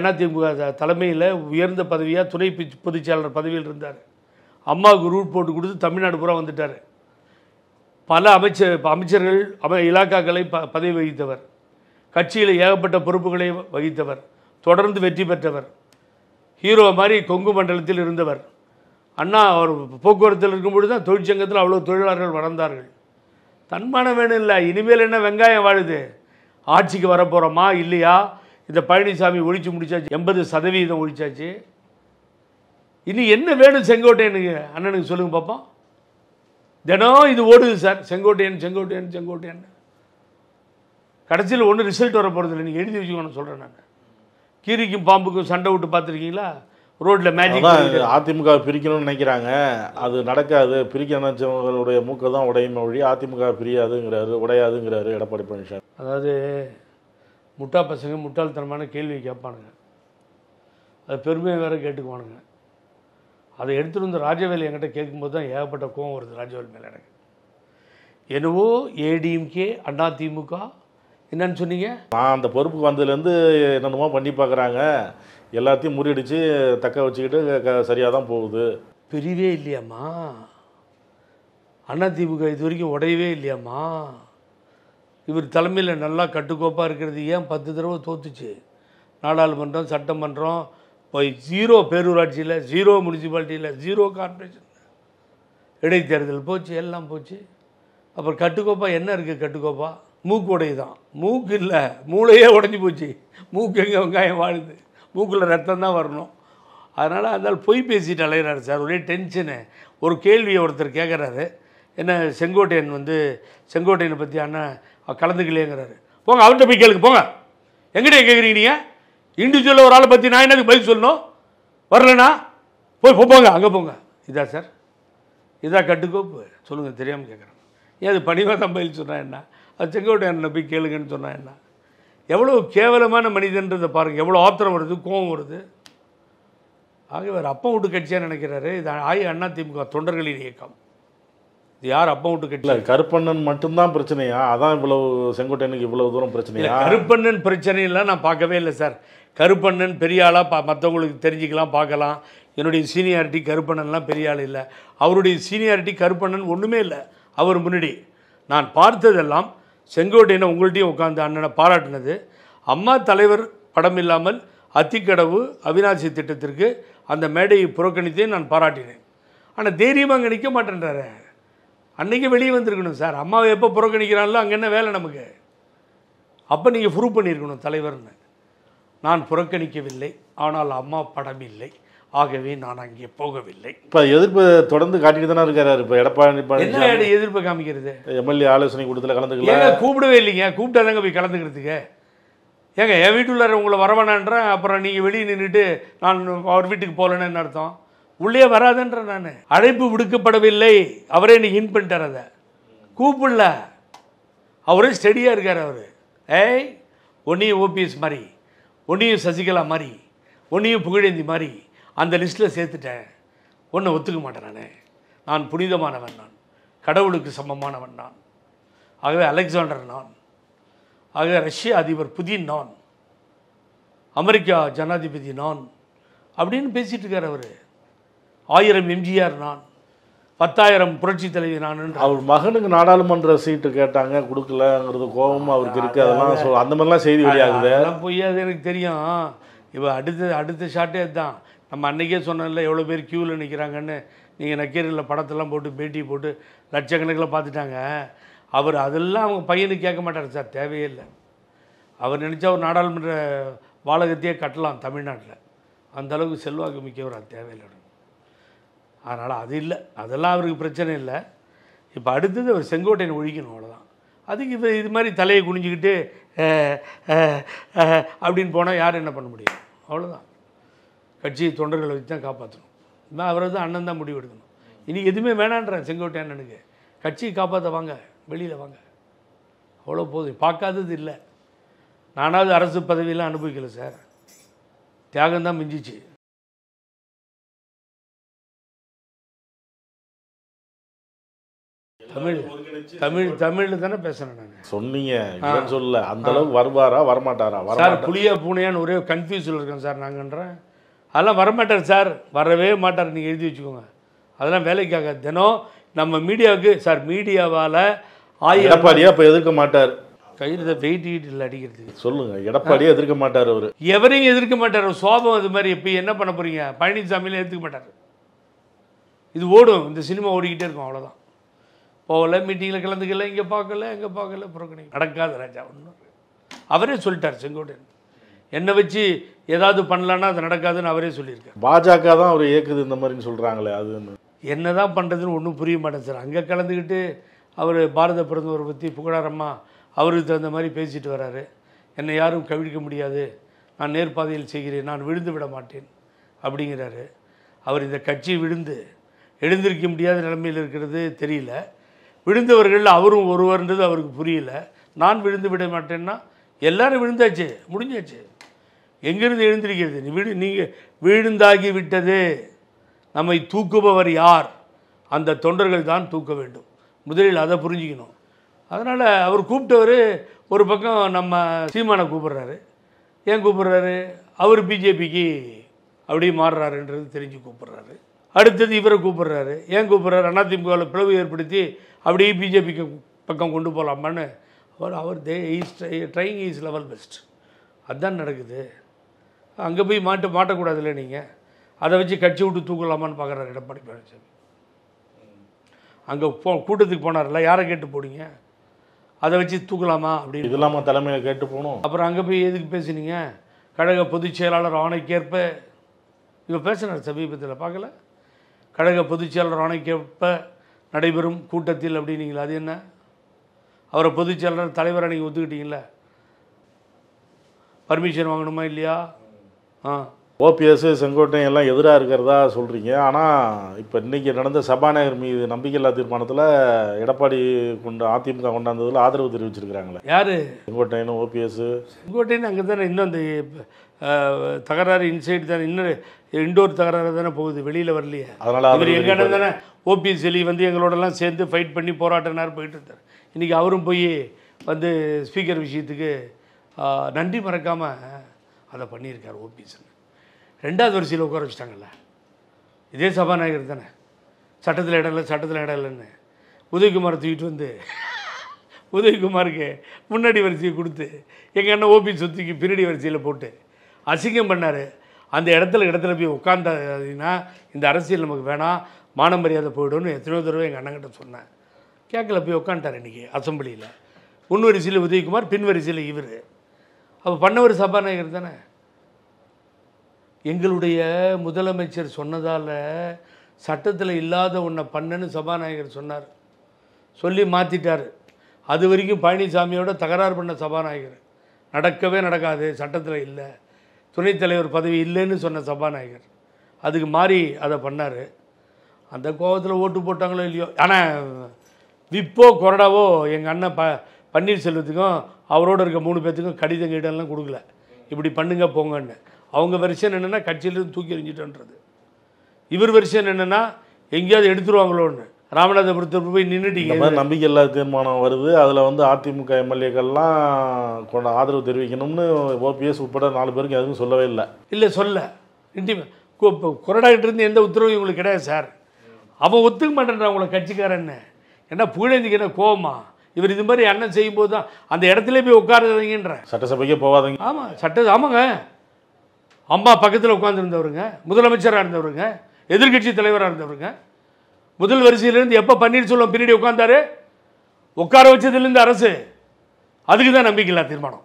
அதிமுக தலைமையில் உயர்ந்த பதவியாக துணை பொதுச்செயலாளர் பதவியில் இருந்தார். அம்மாவுக்கு ரூட் போட்டு கொடுத்து தமிழ்நாடு பூரா வந்துட்டார். பல அமைச்சர்கள் இலாக்காக்களை பதவி வகித்தவர். கட்சியில் ஏகப்பட்ட பொறுப்புகளை வகித்தவர். தொடர்ந்து வெற்றி பெற்றவர். ஹீரோ மாதிரி கொங்கு மண்டலத்தில் இருந்தவர். அண்ணா அவர் போக்குவரத்தில் இருக்கும்பொழுது தான் தொழிற்சங்கத்தில் அவ்வளோ தொழிலாளர்கள் வளர்ந்தார்கள். தன்மானம் வேணும் இல்லை. இனிமேல் என்ன வெங்காயம் வாழுது? ஆட்சிக்கு வரப்போகிறோமா இல்லையா? இந்த பழனிசாமி ஒழிச்சு முடிச்சாச்சு, 80% ஒழிச்சாச்சு. இனி என்ன வேணும் செங்கோட்டையனுக்கு? அண்ணனுக்கு சொல்லுங்கள் பார்ப்போம். தினம் இது ஓடுது சார், செங்கோட்டையன் செங்கோட்டையன் செங்கோட்டையன். கடைசியில் ஒன்றும் ரிசல்ட் வர போகிறது இல்லை. நீங்கள் எழுதி வச்சுக்கணும் சொல்கிறேன் நான். கீரிக்கும் பாம்புக்கும் சண்டை விட்டு பார்த்துருக்கீங்களா? ரோட்டில் மேஜிக் அதிமுக பிரிக்கணும்னு நினைக்கிறாங்க, அது நடக்காது. பிரிக்க நினைச்சவங்களுடைய மூக்க தான் உடையும் மொழி, அதிமுக பிரியாதுங்கிறாரு, உடையாதுங்கிறாரு எடப்பாடி பழனிசாமி. அதாவது முட்டா பசங்க முட்டாள்தனமான கேள்வி கேட்பானுங்க, அது பெருமையை வேறு கேட்டுக்குவானுங்க. அதை எடுத்துகிட்டு வந்து ராஜவேல் என்கிட்ட கேட்கும்போது தான் ஏகப்பட்ட கோவம் வருது ராஜவேல் மேலே எனக்கு. என்னவோ ஏடிஎம்கே அதிமுக என்னன்னு சொன்னீங்க? நான் அந்த பொறுப்புக்கு வந்ததுலேருந்து என்னென்னமோ பண்ணி பார்க்குறாங்க, எல்லாத்தையும் முறியடித்து தக்க வச்சுக்கிட்டு சரியாக தான் போகுது. பிரிவே இல்லையாம்மா அதிமுக, இது வரைக்கும் உடையவே இல்லையாம்மா. இவர் தலைமையில் நல்லா கட்டுக்கோப்பாக இருக்கிறது ஏன் 10 தடவை தோத்துச்சு? நாடாளுமன்றம், சட்டமன்றம், இப்போ 0 பேரூராட்சியில், 0 முனிசிபாலிட்டியில், 0 கார்பரேஷன், இடைத்தேர்தல் போச்சு, எல்லாம் போச்சு. அப்புறம் கட்டுக்கோப்பா என்ன இருக்குது? கட்டுக்கோப்பா மூக்கு உடை தான். மூக்கு இல்லை, மூளையே உடஞ்சி போச்சு. மூக்கு எங்கே வெங்காயம் வாழுது, மூக்கில் ரத்தம் தான் வரணும். அதனால் அதனால் பொய் பேசிட்டு அலைகிறாரு சார். ஒரே டென்ஷனு. ஒரு கேள்வியை ஒருத்தர் கேட்குறாரு, என்ன செங்கோட்டையன் செங்கோட்டையனை பற்றி அண்ணன் கலந்துக்கலையேங்கிறாரு. போங்க அவர்கிட்ட போய் கேளுங்க, போங்க. எங்கிட்ட கேட்குறீங்க நீங்கள்? இண்டிவிஜுவலாக ஒரு ஆளை பற்றி நான் என்னது பதில் சொல்லணும்? வரலண்ணா போங்க, அங்கே போங்க. இதா சார், இதா கட்டுக்கோப்பு? சொல்லுங்கள், தெரியாமல் கேட்குறேன். ஏன் அது பணிவாக தான் பதில் சொன்னா என்ன? அது செங்கோட்டையனை போய் கேளுங்கன்னு சொன்னா என்ன? எவ்வளோ கேவலமான மனிதன்றதை பாருங்கள். எவ்வளோ ஆத்திரம் வருது, கோபம் வருது. ஆக வேறு அப்பா வீட்டு கட்சியாக நினைக்கிறாரு. இது அதிமுக தொண்டர்களின் இயக்கம். இது யார் அப்பா வீட்டு கட்சி? இல்லை, கருப்பண்ணன் மட்டும்தான் பிரச்சனையா? அதான் இவ்வளவு செங்கோட்டையனுக்கு இவ்வளவு தூரம் பிரச்சனையா? கருப்பண்ணன் பிரச்சனையெல்லாம் நான் பார்க்கவே இல்லை சார். கருப்பண்ணன் பெரிய ஆளாக மற்றவங்களுக்கு தெரிஞ்சிக்கலாம், பார்க்கலாம். என்னுடைய சீனியாரிட்டி கருப்பண்ணன்லாம் பெரிய ஆள் இல்லை. அவருடைய சீனியாரிட்டி கருப்பண்ணன் ஒன்றுமே இல்லை. அவர் முன்னாடி நான் பார்த்ததெல்லாம் செங்கோட்டையனை உங்கள்கிட்டையும் உட்காந்து அண்ணனை பாராட்டினது. அம்மா தலைவர் படம் இல்லாமல் அத்திக்கடவு அவிநாசி திட்டத்திற்கு அந்த மேடையை புறக்கணித்தே நான் பாராட்டினேன். ஆனால் தைரியமாக அங்கே நிற்க மாட்டேன்றாரு. அன்றைக்கி வெளியே வந்திருக்கணும் சார். அம்மாவை எப்போ புறக்கணிக்கிறாங்களோ அங்கே என்ன வேலை நமக்கு? அப்போ நீங்கள் ப்ரூவ் பண்ணியிருக்கணும் தலைவர்னு. நான் புறக்கணிக்கவில்லை, ஆனால் அம்மா படம் இல்லை, ஆகவே நான் அங்கே போகவில்லை. இப்போ எதிர்ப்பு தொடர்ந்து காட்டிட்டு தானே இருக்காரு. இப்போ எடப்பாடி என்ன எதிர்ப்பு காமிக்கிறது? எம்எல்ஏ ஆலோசனை கூட்டத்தில் கலந்துக்கல. ஏங்க கூப்பிடவே இல்லைங்க, கூப்பிட்டாதாங்க போய் கலந்துக்கிறதுக்கு. ஏங்க என் வீட்டுள்ளார உங்களை வரவேணான்றேன், அப்புறம் நீங்கள் வெளியே நின்றுட்டு நான் அவர் வீட்டுக்கு போகலன்னு என்ன அர்த்தம்? உள்ளே வராதுன்ற நான் அழைப்பு விடுக்கப்படவில்லை. அவரே இன்னைக்கு இன் பண்ணிட்டார். அதை கூப்பிடல, அவரே ஸ்டெடியாக இருக்கார். அவர் ஒன்றையும் ஓபிஎஸ் மாதிரி, ஒன்றையும் சசிகலா மாதிரி, ஒன்றையும் புகழேந்தி மாதிரி அந்த லிஸ்ட்டில் சேர்த்துட்டேன். ஒன்றை ஒத்துக்க மாட்டேன். நான் புனிதமானவன், நான் கடவுளுக்கு சமமானவன் நான். ஆகவே அலெக்சாண்டர் நான், ஆகவே ரஷ்ய அதிபர் புதின் நான், அமெரிக்கா ஜனாதிபதி நான் அப்படின்னு பேசிகிட்டு இருக்கார் அவர். 1000 எம்ஜிஆர் நான், 10,000 புரட்சி தலைவி நான். அவர் மகனுக்கு நாடாளுமன்ற சீட்டு கேட்டாங்க, கொடுக்கலங்கிறது கோபம் அவருக்கு இருக்குது. அதெல்லாம் அந்த மாதிரிலாம் செய்தி வெளியாகுது. அதெல்லாம் பொய்யாது எனக்கு தெரியும். இப்போ அடுத்த ஷாட்டே தான். நம்ம அன்றைக்கே சொன்னோம்ல எவ்வளோ பேர் க்யூவில் நிற்கிறாங்கன்னு. நீங்கள் நக்கீரில் படத்தெல்லாம் போட்டு பேட்டி போட்டு லட்சக்கணக்கில் பார்த்துட்டாங்க. அவர் அதெல்லாம் அவங்க பையனுக்கு கேட்க மாட்டார் சார், தேவையே இல்லை. அவர் நினச்சா ஒரு நாடாளுமன்ற வாழகத்தையே கட்டலாம் தமிழ்நாட்டில். அந்தளவுக்கு செல்வாக்கு மிக்கவர், அது தேவையில்லை. அதனால் அது இல்லை, அதெல்லாம் அவருக்கு பிரச்சனை இல்லை. இப்போ அடுத்தது அவர் செங்கோட்டையனை ஒழிக்கணும், அவ்வளோதான். அதுக்கு இப்போ இது மாதிரி தலையை குனிஞ்சிக்கிட்டு அப்படின்னு போனால் யார் என்ன பண்ண முடியும்? அவ்வளோதான். கட்சி தொண்டர்களை வச்சு தான் காப்பாற்றணும். நான் அவரை தான் அண்ணன் தான் முடிவு எடுக்கணும். இன்றைக்கி எதுவுமே வேணான்றேன் செங்கோட்டையன் அண்ணனுக்கு. கட்சியை காப்பாற்ற வாங்க, வெளியில் வாங்க, அவ்வளோ போதும். பார்க்காதது இல்லை. நானாவது அரசு பதவியெல்லாம் அனுபவிக்கலை சார், தியாகம்தான் மிஞ்சிச்சு. தமிழ்ல தானே பேசுறேன் நான். சொன்னீங்க சொல்ல அந்த அளவுக்கு வருவாரா வரமாட்டாரா? சார் புளியா பூனையான்னு ஒரே கன்ஃபியூஸில் இருக்கேன் சார் நாங்கன்றேன். அதெல்லாம் வரமாட்டார் சார், வரவே மாட்டார். நீங்கள் எழுதி வச்சுக்கோங்க, அதெல்லாம் வேலைக்காக. தினம் நம்ம மீடியாவுக்கு சார், மீடியாவால் எடப்பாடியா இப்போ எதிர்க்க மாட்டார். கையில் வெயிட் இல்லை அடிக்கிறதுக்கு. சொல்லுங்க, எடப்பாடியே எதிர்க்க மாட்டார். அவர் எவரையும் எதிர்க்க மாட்டார். சோபம் அது மாதிரி. இப்போ என்ன பண்ண போறீங்க? பழனிசாமியில ஏற்றுக்க மாட்டார். இது ஓடும், இந்த சினிமா ஓடிக்கிட்டே இருக்கும், அவ்வளோதான். போகல, மீட்டிங்கில் கலந்துக்கல, இங்கே பார்க்கல, எங்கே பார்க்கல, புறக்கணி நடக்காது ராஜா. ஒன்றும் அவரே சொல்லிட்டார் செங்கோட்டையன். என்னை வச்சு ஏதாவது பண்ணலான்னா அது நடக்காதுன்னு அவரே சொல்லியிருக்கார். பாஜக தான் அவர் இயக்குது இந்த மாதிரின்னு சொல்கிறாங்களே, அது என்ன தான் பண்ணுறதுன்னு ஒன்றும் புரிய மாட்டேன் சார். அங்கே கலந்துக்கிட்டு அவர் பாரத பிரதமரை பற்றி புகழாரமாக அவருக்கு தகுந்த மாதிரி பேசிட்டு வர்றாரு. என்னை யாரும் கவிழ்க்க முடியாது, நான் நேர்பாதையில் செய்கிறேன், நான் விழுந்து விட மாட்டேன் அப்படிங்கிறாரு. அவர் இந்த கட்சி விழுந்து எழுந்திருக்க முடியாத நிலைமையில் இருக்கிறது தெரியல. விழுந்தவர்கள் அவரும் ஒருவர்ன்றது அவருக்கு புரியல. நான் விழுந்து விட மாட்டேன்னா எல்லாரும் விழுந்தாச்சு, முடிஞ்சாச்சு. எங்கிருந்து எழுந்திருக்கிறது? நீங்கள் விழுந்தாகி விட்டது. நம்மை தூக்குபவர் யார்? அந்த தொண்டர்கள் தான் தூக்க வேண்டும். முதலில் அதை புரிஞ்சுக்கணும். அதனால் அவர் கூப்பிட்டவர் ஒரு பக்கம் நம்ம சீமானை கூப்பிட்றாரு. ஏன் கூப்பிட்றாரு? அவர் பிஜேபிக்கு அப்படியே மாறுறாருன்றது தெரிஞ்சு கூப்பிட்றாரு. அடுத்தது இவரை கூப்பிட்றாரு. ஏன் கூப்பிட்றாரு? அதிமுகவில் பிளவு ஏற்படுத்தி அப்படியே பிஜேபிக்கு பக்கம் கொண்டு போகலாமான்னு அவர் ட்ரைங் இஸ் லெவல் பெஸ்ட். அதுதான் நடக்குது. அங்கே போய் மாட்டக்கூடாதுல்ல நீங்கள். அதை வச்சு கட்சி விட்டு தூக்கலாமான்னு பார்க்குறாரு எடப்பாடி பழனிசாமி. அங்கே கூட்டத்துக்கு போனார்ல, யாரை கேட்டு போனீங்க? அதை வச்சு தூக்கலாமா அப்படின்னு இது இல்லாமல் தலைமையை கேட்டு போகணும். அப்புறம் அங்கே போய் எதுக்கு பேசுனீங்க? கழக பொதுச் செயலாளர் ஆணைக்கேற்ப இவ பேசினார் சமீபத்தில், பார்க்கல? கழக பொதுச் செயலாளர் ஆணைக்கேற்ப நடைபெறும் கூட்டத்தில் அப்படின்னீங்களா? அது என்ன? அவரை பொதுச் செயலாளர் தலைவரை நீங்கள் ஒத்துக்கிட்டீங்கள? பர்மிஷன் வாங்கணுமா இல்லையா? ஓபிஎஸ் செங்கோட்டையன் எல்லாம் எதிராக இருக்கிறதா சொல்கிறீங்க. ஆனால் இப்போ இன்றைக்கி நடந்த சபாநாயகர் மீது நம்பிக்கையில்லா தீர்மானத்தில் எடப்பாடி அதிமுக கொண்டாந்ததில் ஆதரவு தெரிவிச்சிருக்கிறாங்களே. யார்? செங்கோட்டையன், ஓபிஎஸ். செங்கோட்டையன் அங்கே தானே இன்னும் அந்த தகராறு இன்சைடு தானே, இன்னும் இண்டோர் தகராறு தானே போகுது, வெளியில் வரலையே. அதனால் அவர் எங்கே தானே ஓபிஎஸ் வெளியே வந்து எங்களோடலாம் சேர்ந்து ஃபைட் பண்ணி போராட்டினார் போயிட்டு இருந்தார். இன்றைக்கி அவரும் போய் வந்து ஸ்பீக்கர் விஷயத்துக்கு நன்றி மறக்காமல் அதை பண்ணியிருக்கார் ஓபிஎஸ். 2வது வரிசையில் உட்கார வச்சுட்டாங்கல்ல, இதே சபாநாயகர் தானே. சட்டத்தில் இடம் இல்லை, சட்டத்தில் இடம் இல்லைன்னு உதயகுமாரை தூக்கிட்டு வந்து உதயகுமாருக்கு முன்னாடி வரிசையை கொடுத்து எங்கள் அண்ணன் ஓபிஎஸ் சொத்துக்கு பின்னாடி வரிசையில் போட்டு அசிங்கம் பண்ணார். அந்த இடத்துல போய் உட்காந்தாங்கன்னா இந்த அரசியல் நமக்கு வேணாம், மான மரியாதை போய்டும்னு எத்தனையோ தடவை எங்கள் அண்ணங்கிட்ட சொன்னேன். கேட்கல, போய் உட்காந்துட்டார் இன்றைக்கி அசம்பிளியில். முன் வரிசையில் உதயகுமார், பின் வரிசையில் இவர். அப்போ பண்ணவர் சபாநாயகர் தானே. எங்களுடைய முதலமைச்சர் சொன்னதால் சட்டத்தில் இல்லாத ஒன்றை பண்ணன்னு சபாநாயகர் சொன்னார். சொல்லி மாற்றிட்டார். அது வரைக்கும் பழனிசாமியோட தகராறு பண்ண சபாநாயகர். நடக்கவே நடக்காது, சட்டத்தில் இல்லை, துணைத் தலைவர் பதவி இல்லைன்னு சொன்ன சபாநாயகர் அதுக்கு மாறி அதை பண்ணார். அந்த கோபத்தில் ஓட்டு போட்டாங்களோ இல்லையோ. ஆனால் விப்போ கொறடாவோ எங்கள் அண்ணன் பன்னீர்செல்வத்துக்கும் அவரோடு இருக்க 3 பேர்த்துக்கும் கடிதம் கீடெல்லாம் கொடுக்கல, இப்படி பண்ணுங்க போங்கன்னு. அவங்க வெர்ஷன் என்னென்னா கட்சியிலிருந்து தூக்கி எறிஞ்சிட்டோன்றது. இவர் வெர்ஷன் என்னென்னா எங்கேயாவது எடுத்துருவாங்களோன்னு. ராமநாதபுரத்தில் போய் நின்றுட்டீங்க. நம்பிக்கையில்லா தீர்மானம் வருது, அதில் வந்து அதிமுக எம்எல்ஏக்கள்லாம் கொண்ட ஆதரவு தெரிவிக்கணும்னு ஓபிஎஸ் உட்பட 4 பேருக்கு எதுவும் சொல்லவே இல்லை. சொல்ல கொறடாக்கிட்ட இருந்து எந்த உத்தரவும் உங்களுக்கு கிடையாது சார். அவன் ஒத்துக்க மாட்டேன்றான் உங்களை கட்சிக்காரன்னு. ஏன்னா புகழேந்திக்கு என்ன கோவமா? இவர் இது மாதிரி அண்ணன் செய்யும்போது தான் அந்த இடத்துல போய் உட்காருறீங்கன்ற. சட்டசபைக்கே போகாதீங்க. ஆமாம், ஆமாங்க. அம்மா பக்கத்தில் உட்காந்துருந்தவருங்க, முதலமைச்சராக இருந்தவருங்க, எதிர்கட்சி தலைவராக இருந்தவருங்க. முதல் வரிசையிலேருந்து எப்போ பன்னீர்செல்வம் பின்னாடி உட்காந்தாரு? உட்கார வச்சதுலேருந்து அரசு. அதுக்கு தான் நம்பிக்கையில்லா தீர்மானம்.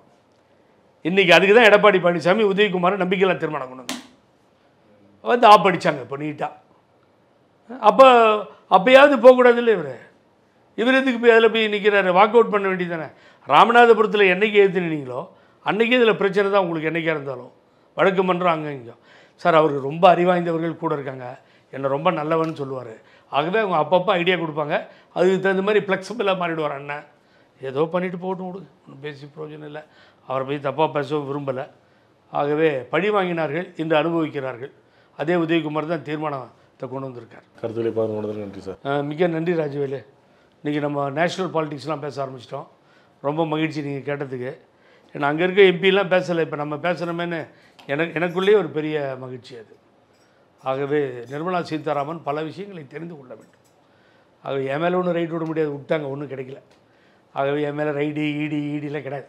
இன்றைக்கி அதுக்கு தான் எடப்பாடி பழனிசாமி உதயகுமார் நம்பிக்கையில்லா தீர்மானம் கொண்டு வந்து ஆப்படிச்சாங்க இப்போ நீட்டாக. அப்போயாவது போகக்கூடாது இல்லை இவர் எதுக்கு போய் அதில் போய் நிற்கிறாரு? வாக் அவுட் பண்ண வேண்டியது தானே. ராமநாதபுரத்தில் என்னைக்கு ஏற்றுனீங்களோ அன்றைக்கே இதில் பிரச்சனை தான் உங்களுக்கு என்றைக்காக இருந்தாலும். வழக்கு மன்றம் அங்கே இங்கே. சார் அவருக்கு ரொம்ப அறிவாய்ந்தவர்கள் கூட இருக்காங்க, என்னை ரொம்ப நல்லவன்னு சொல்லுவார். ஆகவே அவங்க அப்பப்போ ஐடியா கொடுப்பாங்க, அதுக்கு தகுந்த மாதிரி ஃப்ளெக்சிபிளாக மாறிடுவார் அண்ணன். ஏதோ பண்ணிவிட்டு போகட்டும், விடுங்க, ஒன்றும் பேசி பிரயோஜனம் இல்லை. அவரை போய் தப்பாக பேசவும் விரும்பலை. ஆகவே பழி வாங்கினார்கள், இன்று அனுபவிக்கிறார்கள். அதே உதயகுமார் தான் தீர்மானத்தை கொண்டு வந்திருக்கார். கருத்துக்களை பார்த்து நன்றி சார். மிக நன்றி ராஜவேலு. இன்றைக்கி நம்ம நேஷ்னல் பாலிடிக்ஸ்லாம் பேச ஆரம்பிச்சிட்டோம். ரொம்ப மகிழ்ச்சி நீங்கள் கேட்டதுக்கு. ஏன்னா அங்கே இருக்க எம்பிலாம் பேசலை, இப்போ நம்ம பேசுகிறோமேன்னு எனக்குள்ளேயே ஒரு பெரிய மகிழ்ச்சி அது. ஆகவே நிர்மலா சீதாராமன் பல விஷயங்களை தெரிந்து கொள்ள வேண்டும். ஆகவே என் மேலே ஒன்றும் ரைட் விட முடியாது, விட்டாங்க, ஒன்றும் கிடைக்கல. ஆகவே என் மேலே ரைடு ஈடிலாம் கிடையாது.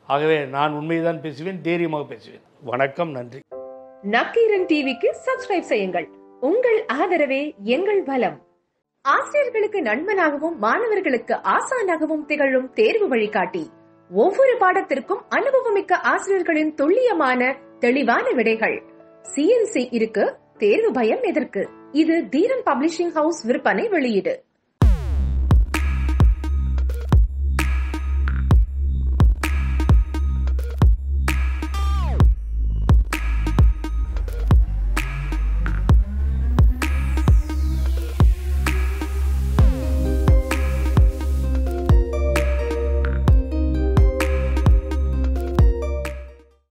ஆகவே நான் உண்மையை தான் பேசுவேன், தைரியமாக பேசுவேன். வணக்கம், நன்றி. நக்கீரன் டிவிக்கு சப்ஸ்கிரைப் செய்யுங்கள். உங்கள் ஆதரவே எங்கள் பலம். ஆசிரியர்களுக்கு நண்பனாகவும் மாணவர்களுக்கு ஆசானாகவும் திகழும் தேர்வு வழிகாட்டி. ஒவ்வொரு பாடத்திற்கும் அனுபவமிக்க ஆசிரியர்களின் துல்லியமான தெளிவான விடைகள். CNC இருக்கு, தேர்வு பயம் எதற்கு? இது தீரன் பப்ளிஷிங் ஹவுஸ் விற்பனை வெளியீடு.